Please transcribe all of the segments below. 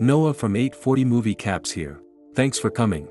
Noah from 840 Movie Caps here. Thanks for coming.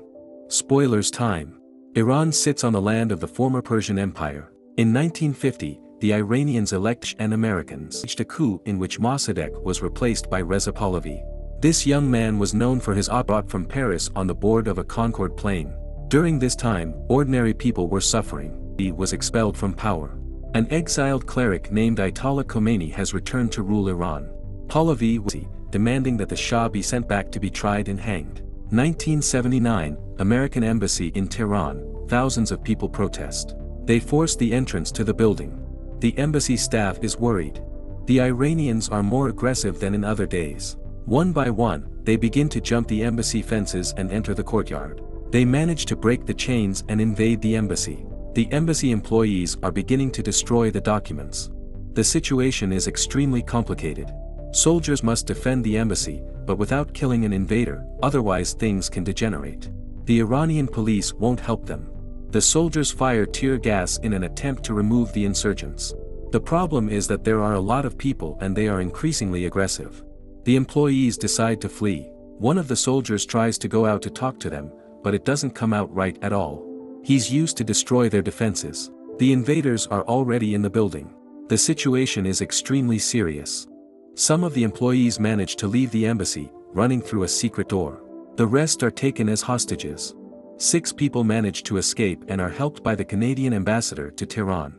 Spoilers time. Iran sits on the land of the former Persian Empire. In 1950, the Iranians elected and Americans staged a coup in which Mossadegh was replaced by Reza Pahlavi. This young man was known for his brought from Paris on the board of a Concorde plane. During this time, ordinary people were suffering. He was expelled from power. An exiled cleric named Ayatollah Khomeini has returned to rule Iran. Pahlavi was demanding that the Shah be sent back to be tried and hanged. 1979, American Embassy in Tehran, thousands of people protest. They force the entrance to the building. The embassy staff is worried. The Iranians are more aggressive than in other days. One by one, they begin to jump the embassy fences and enter the courtyard. They manage to break the chains and invade the embassy. The embassy employees are beginning to destroy the documents. The situation is extremely complicated. Soldiers must defend the embassy, but without killing an invader, otherwise things can degenerate. The Iranian police won't help them. The soldiers fire tear gas in an attempt to remove the insurgents. The problem is that there are a lot of people and they are increasingly aggressive. The employees decide to flee. One of the soldiers tries to go out to talk to them, but it doesn't come out right at all. He's used to destroy their defenses. The invaders are already in the building. The situation is extremely serious. Some of the employees manage to leave the embassy, running through a secret door. The rest are taken as hostages. 6 people manage to escape and are helped by the Canadian ambassador to Tehran.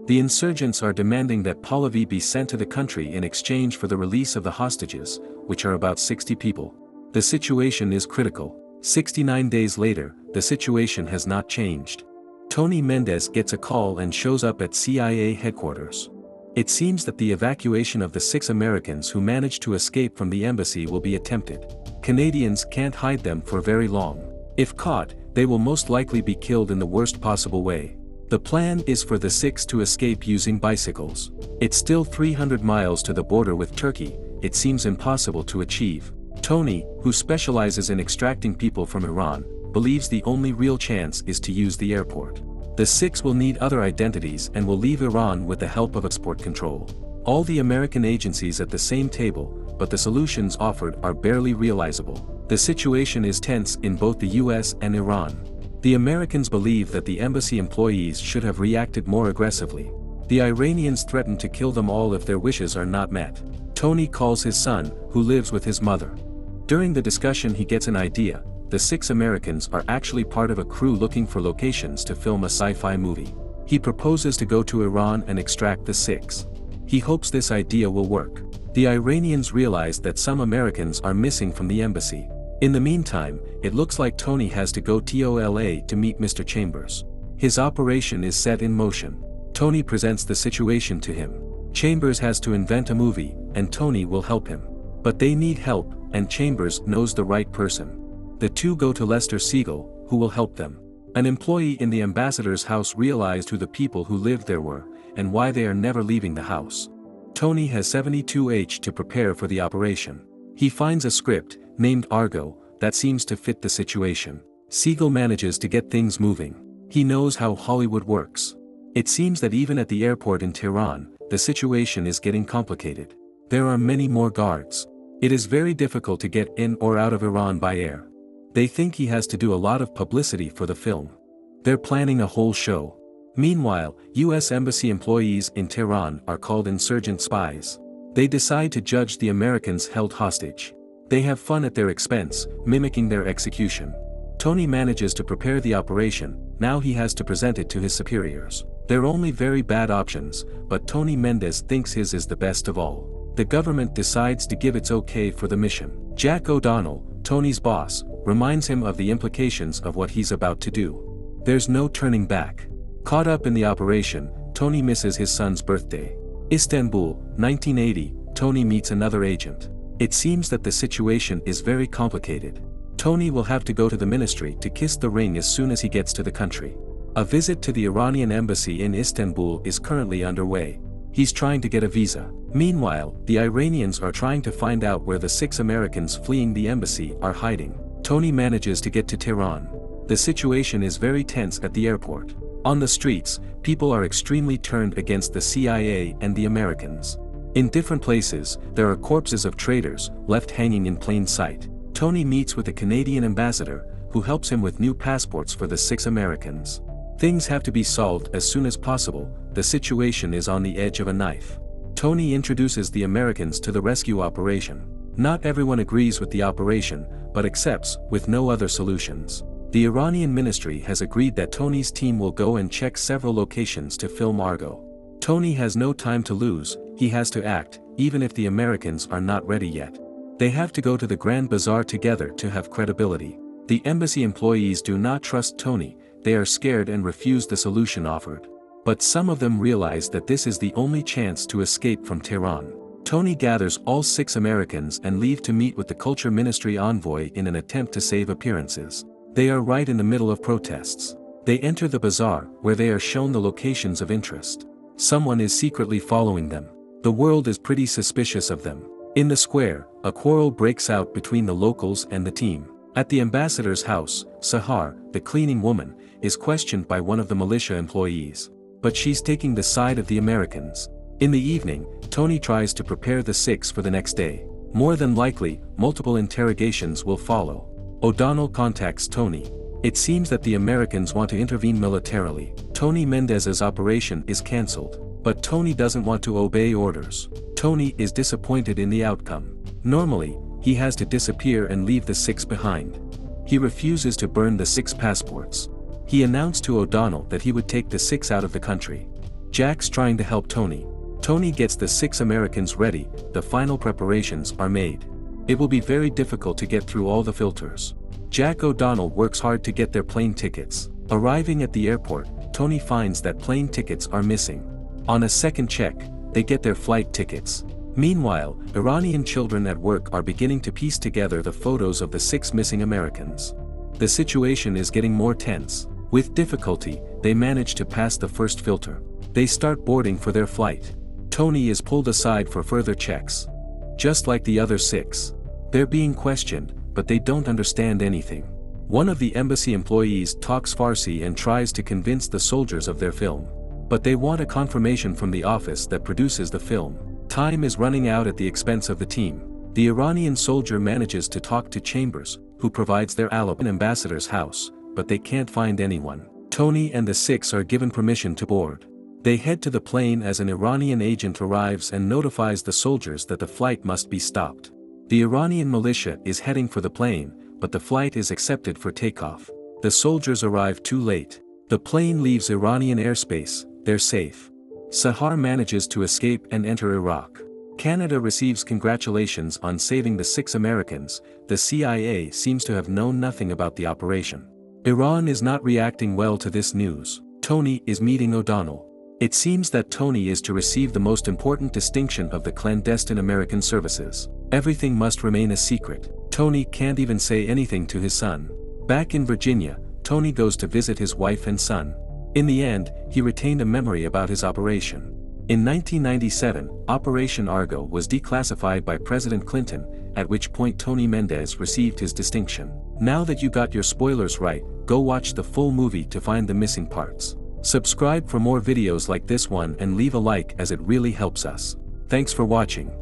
The insurgents are demanding that Pahlavi be sent to the country in exchange for the release of the hostages, which are about 60 people. The situation is critical. 69 days later, the situation has not changed. Tony Mendez gets a call and shows up at CIA headquarters. It seems that the evacuation of the 6 Americans who managed to escape from the embassy will be attempted. Canadians can't hide them for very long. If caught, they will most likely be killed in the worst possible way. The plan is for the 6 to escape using bicycles. It's still 300 miles to the border with Turkey. It seems impossible to achieve. Tony, who specializes in extracting people from Iran, believes the only real chance is to use the airport. The 6 will need other identities and will leave Iran with the help of export control. All the American agencies at the same table, but the solutions offered are barely realizable. The situation is tense in both the US and Iran. The Americans believe that the embassy employees should have reacted more aggressively. The Iranians threaten to kill them all if their wishes are not met. Tony calls his son, who lives with his mother. During the discussion he gets an idea. The 6 Americans are actually part of a crew looking for locations to film a sci-fi movie. He proposes to go to Iran and extract the 6. He hopes this idea will work. The Iranians realize that some Americans are missing from the embassy. In the meantime, it looks like Tony has to go to LA to meet Mr. Chambers. His operation is set in motion. Tony presents the situation to him. Chambers has to invent a movie, and Tony will help him. But they need help, and Chambers knows the right person. The 2 go to Lester Siegel, who will help them. An employee in the ambassador's house realized who the people who lived there were, and why they are never leaving the house. Tony has 72H to prepare for the operation. He finds a script, named Argo, that seems to fit the situation. Siegel manages to get things moving. He knows how Hollywood works. It seems that even at the airport in Tehran, the situation is getting complicated. There are many more guards. It is very difficult to get in or out of Iran by air. They think he has to do a lot of publicity for the film. They're planning a whole show. Meanwhile, US Embassy employees in Tehran are called insurgent spies. They decide to judge the Americans held hostage. They have fun at their expense, mimicking their execution. Tony manages to prepare the operation. Now he has to present it to his superiors. They're only very bad options, but Tony Mendez thinks his is the best of all. The government decides to give its okay for the mission. Jack O'Donnell, Tony's boss, reminds him of the implications of what he's about to do. There's no turning back. Caught up in the operation, Tony misses his son's birthday. Istanbul, 1980, Tony meets another agent. It seems that the situation is very complicated. Tony will have to go to the ministry to kiss the ring as soon as he gets to the country. A visit to the Iranian embassy in Istanbul is currently underway. He's trying to get a visa. Meanwhile, the Iranians are trying to find out where the 6 Americans fleeing the embassy are hiding. Tony manages to get to Tehran. The situation is very tense at the airport. On the streets, people are extremely turned against the CIA and the Americans. In different places, there are corpses of traitors, left hanging in plain sight. Tony meets with a Canadian ambassador, who helps him with new passports for the 6 Americans. Things have to be solved as soon as possible, the situation is on the edge of a knife. Tony introduces the Americans to the rescue operation. Not everyone agrees with the operation, but accepts, with no other solutions. The Iranian ministry has agreed that Tony's team will go and check several locations to film Argo. Tony has no time to lose, he has to act, even if the Americans are not ready yet. They have to go to the Grand Bazaar together to have credibility. The embassy employees do not trust Tony, they are scared and refuse the solution offered. But some of them realize that this is the only chance to escape from Tehran. Tony gathers all 6 Americans and leave to meet with the Culture Ministry envoy in an attempt to save appearances. They are right in the middle of protests. They enter the bazaar, where they are shown the locations of interest. Someone is secretly following them. The world is pretty suspicious of them. In the square, a quarrel breaks out between the locals and the team. At the ambassador's house, Sahar, the cleaning woman, is questioned by one of the militia employees. But she's taking the side of the Americans. In the evening, Tony tries to prepare the 6 for the next day. More than likely, multiple interrogations will follow. O'Donnell contacts Tony. It seems that the Americans want to intervene militarily. Tony Mendez's operation is cancelled. But Tony doesn't want to obey orders. Tony is disappointed in the outcome. Normally, he has to disappear and leave the 6 behind. He refuses to burn the 6 passports. He announced to O'Donnell that he would take the 6 out of the country. Jack's trying to help Tony. Tony gets the 6 Americans ready, the final preparations are made. It will be very difficult to get through all the filters. Jack O'Donnell works hard to get their plane tickets. Arriving at the airport, Tony finds that plane tickets are missing. On a second check, they get their flight tickets. Meanwhile, Iranian children at work are beginning to piece together the photos of the 6 missing Americans. The situation is getting more tense. With difficulty, they manage to pass the first filter. They start boarding for their flight. Tony is pulled aside for further checks. Just like the other 6. They're being questioned, but they don't understand anything. One of the embassy employees talks Farsi and tries to convince the soldiers of their film. But they want a confirmation from the office that produces the film. Time is running out at the expense of the team. The Iranian soldier manages to talk to Chambers, who provides their alibi in ambassador's house, but they can't find anyone. Tony and the 6 are given permission to board. They head to the plane as an Iranian agent arrives and notifies the soldiers that the flight must be stopped. The Iranian militia is heading for the plane, but the flight is accepted for takeoff. The soldiers arrive too late. The plane leaves Iranian airspace, they're safe. Sahar manages to escape and enter Iraq. Canada receives congratulations on saving the 6 Americans, the CIA seems to have known nothing about the operation. Iran is not reacting well to this news. Tony is meeting O'Donnell. It seems that Tony is to receive the most important distinction of the clandestine American services. Everything must remain a secret. Tony can't even say anything to his son. Back in Virginia, Tony goes to visit his wife and son. In the end, he retained a memory about his operation. In 1997, Operation Argo was declassified by President Clinton, at which point Tony Mendez received his distinction. Now that you got your spoilers right, go watch the full movie to find the missing parts. Subscribe for more videos like this one and leave a like as it really helps us. Thanks for watching.